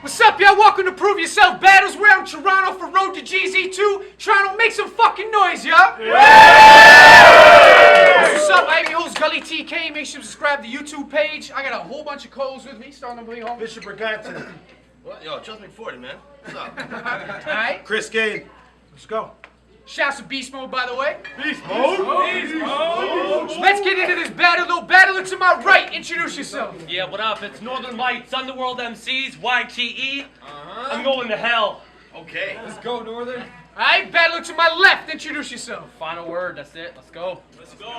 What's up, y'all? Welcome to Prove Yourself Battles. We're out in Toronto for Road to GZ2. Toronto, make some fucking noise, y'all. What's up? I'm your host, Gully TK. Make sure to subscribe to the YouTube page. I got a whole bunch of codes with me. Starting to bring home. Bishop Brigante. What? Yo, Chubbs McForty, man. What's up? Alright. Kriss, Cain. Let's go. Shouts to Beast Mode, by the way. Beast mode. Beast mode. Let's get into this battle. Little battler to my right. Introduce yourself. Yeah, what up? It's Northern Lights, Underworld MCs, YTE. I'm going to hell. Okay. Let's go, Northern. Alright, battler to my left. Introduce yourself. Final word, that's it. Let's go. Let's go.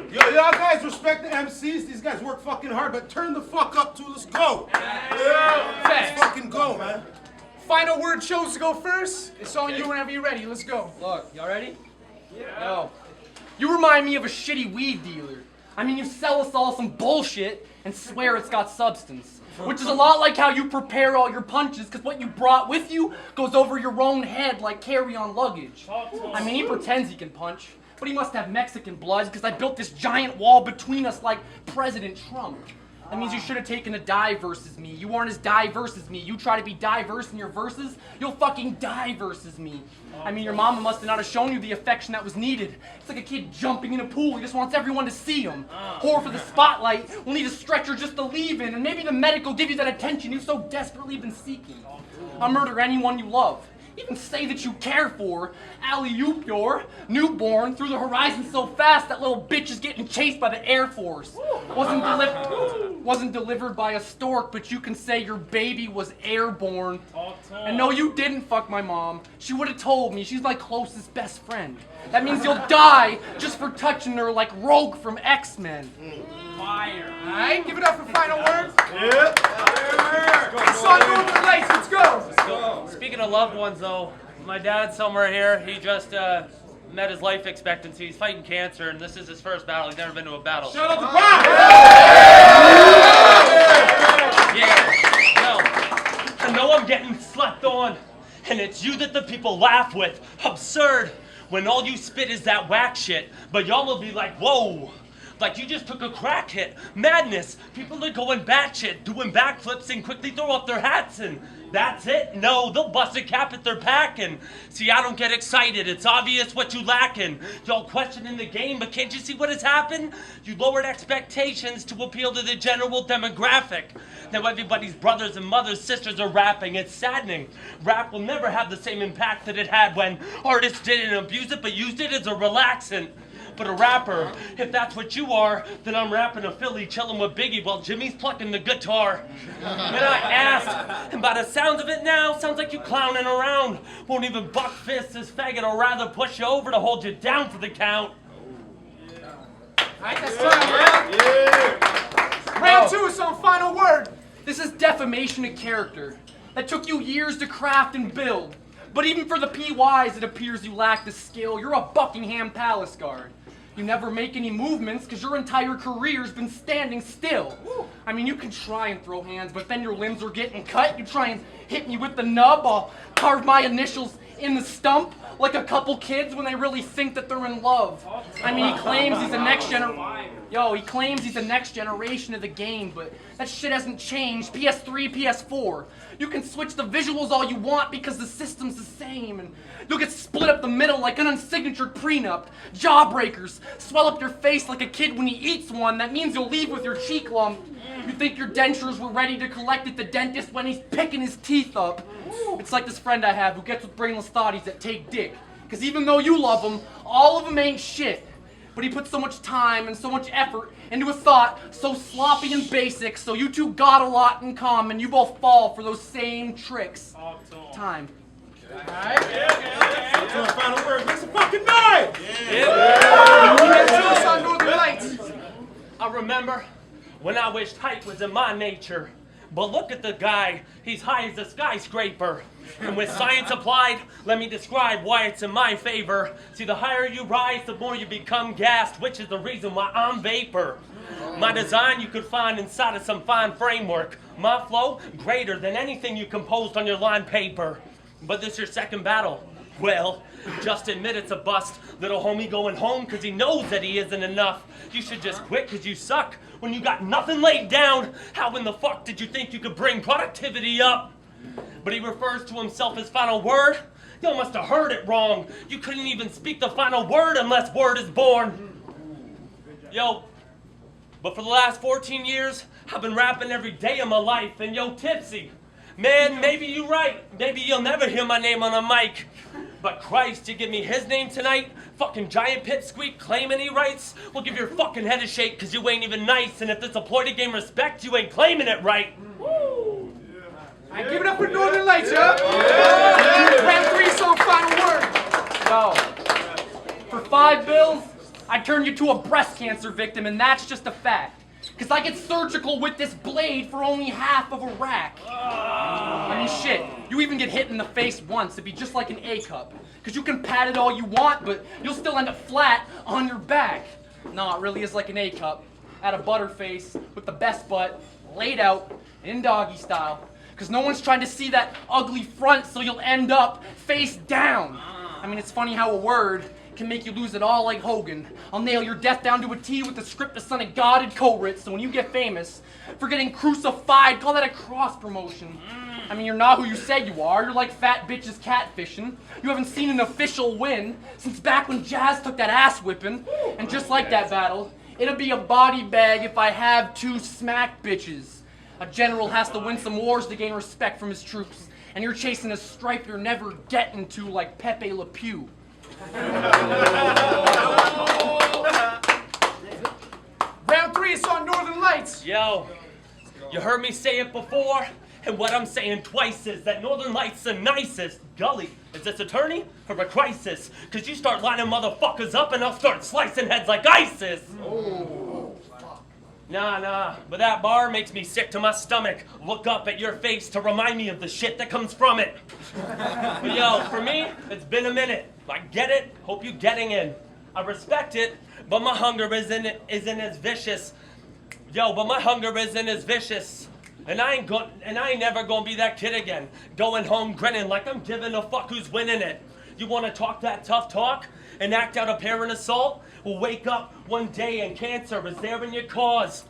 Yo, y'all guys respect the MCs. These guys work fucking hard, but turn the fuck up too. Let's go. Yeah. Let's fucking go, man. Final word chose to go first. It's on you whenever you're ready. Let's go. Look, y'all ready? Yeah. Yo. You remind me of a shitty weed dealer. I mean, you sell us all some bullshit and swear it's got substance. Which is a lot like how you prepare all your punches, because what you brought with you goes over your own head like carry-on luggage. I mean, he pretends he can punch, but he must have Mexican blood, because I built this giant wall between us like President Trump. That means you should have taken a die versus me. You aren't as diverse as me. You try to be diverse in your verses, you'll fucking die versus me. I mean, your mama must have not have shown you the affection that was needed. It's like a kid jumping in a pool. He just wants everyone to see him. Whore for the spotlight will need a stretcher just to leave in, and maybe the medic will give you that attention you've so desperately been seeking. I'll murder anyone you love. Even say that you care for. Alley-oop your newborn through the horizon so fast that little bitch is getting chased by the Air Force. Wasn't delivered by a stork, but you can say your baby was airborne. And no, you didn't fuck my mom. She would have told me. She's my closest best friend. That means you'll die just for touching her like Rogue from X-Men. Fire. Alright, give it up for final word. Yeah. It's on Northern Lights. Let's go. Speaking of loved ones, though, my dad's somewhere here. He just met his life expectancy. He's fighting cancer, and this is his first battle. He's never been to a battle. Shout out to Bob. Yeah. No. I know I'm getting slept on, and it's you that the people laugh with. Absurd. When all you spit is that whack shit, but y'all will be like, whoa. Like you just took a crack hit. Madness. People are going batshit, doing backflips and quickly throw up their hats and that's it? No, they'll bust a cap if they're packing. See, I don't get excited. It's obvious what you lacking. Y'all questioning the game, but can't you see what has happened? You lowered expectations to appeal to the general demographic. Now everybody's brothers and mothers, sisters are rapping. It's saddening. Rap will never have the same impact that it had when artists didn't abuse it, but used it as a relaxant. But a rapper, if that's what you are, then I'm rapping a Philly, chilling with Biggie while Jimmy's plucking the guitar. And I asked, and by the sounds of it now, sounds like you clowning around. Won't even buck fist this faggot, or rather push you over to hold you down for the count. Alright, that's time. Round two is on final word. This is defamation of character. That took you years to craft and build. But even for the PYs, it appears you lack the skill. You're a Buckingham Palace guard. You never make any movements because your entire career's been standing still. I mean, you can try and throw hands, but then your limbs are getting cut. You try and hit me with the nub. I'll carve my initials in the stump like a couple kids when they really think that they're in love. I mean, he claims he's the next he claims he's the next generation of the game, but that shit hasn't changed. PS3, PS4. You can switch the visuals all you want because the system's the same, and you'll get split up the middle like an unsignatured prenup. Jawbreakers. Swell up your face like a kid when he eats one. That means you'll leave with your cheek lump. You think your dentures were ready to collect at the dentist when he's picking his teeth up. It's like this friend I have who gets with brainless thotties that take dick. Because even though you love them, all of them ain't shit. But he puts so much time and so much effort into a thought so sloppy and basic, so you two got a lot in common. You both fall for those same tricks. Time. Alright. That's my final word. Make some fucking noise. Round two is on Northern Lights. I remember when I wished height was in my nature. But look at the guy, he's high as a skyscraper. And with science applied, let me describe why it's in my favor. See, the higher you rise, the more you become gassed, which is the reason why I'm vapor. My design you could find inside of some fine framework. My flow, greater than anything you composed on your line paper. But this your second battle. Well, just admit it's a bust. Little homie going home because he knows that he isn't enough. You should just quit because you suck. When you got nothing laid down, how in the fuck did you think you could bring productivity up? but he refers to himself as final word. Y'all must have heard it wrong. You couldn't even speak the final word unless word is born. Yo, but for the last 14 years, I've been rapping every day of my life, and yo, Tipsy, man, maybe you're right. Maybe you'll never hear my name on a mic. But Christ, you give me his name tonight? Fucking giant pipsqueak claim any rights? We'll give your fucking head a shake cause you ain't even nice, and if this employee to gain respect, you ain't claiming it right. Woo! I give it up for Northern Lights, yeah? Round 3 song final word. Yo, for $5 I turn you to a breast cancer victim, and that's just a fact. Cause I get surgical with this blade for only half of a rack. I mean shit, you even get hit in the face once, it'd be just like an A cup. Cause you can pat it all you want, but you'll still end up flat on your back. No, it really is like an A cup. At a butterface, with the best butt, laid out, in doggy style. Cause no one's trying to see that ugly front, so you'll end up face down. I mean, it's funny how a word can make you lose it all like Hogan. I'll nail your death down to a T with the script the son of God had co-writ, so when you get famous for getting crucified, call that a cross promotion. I mean, you're not who you say you are. You're like fat bitches catfishing. You haven't seen an official win since back when Jazz took that ass whipping. And just like that battle, it'll be a body bag if I have 2 smack bitches. A general has to win some wars to gain respect from his troops. And you're chasing a stripe you're never getting to like Pepe Le Pew. Round 3 is on Northern Lights. Yo, you heard me say it before, and what I'm saying twice is that Northern Lights the nicest. Gully, is this attorney or a crisis? Cause you start lining motherfuckers up and I'll start slicing heads like ISIS. Nah, but that bar makes me sick to my stomach. Look up at your face to remind me of the shit that comes from it. But yo, for me, it's been a minute. I get it, hope you getting in. I respect it, but my hunger isn't as vicious. Yo, but my hunger isn't as vicious. And I ain't never gonna be that kid again. Going home grinning like I'm giving a fuck who's winning it. You wanna talk that tough talk and act out a parent assault? Well, wake up one day and cancer is there in your cause.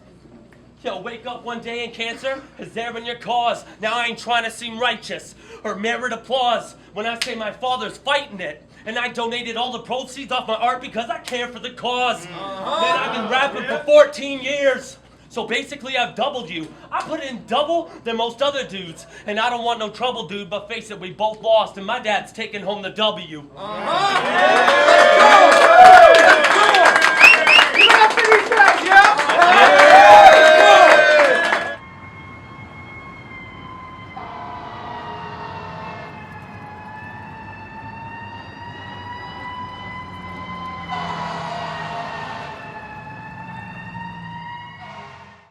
Yo, wake up one day and cancer is there in your cause. Now I ain't trying to seem righteous or merit applause when I say my father's fighting it. And I donated all the proceeds off my art because I care for the cause. Man, I've been rapping for 14 years. So basically I've doubled you. I put in double than most other dudes. And I don't want no trouble, dude, but face it, we both lost and my dad's taking home the W. Let's go!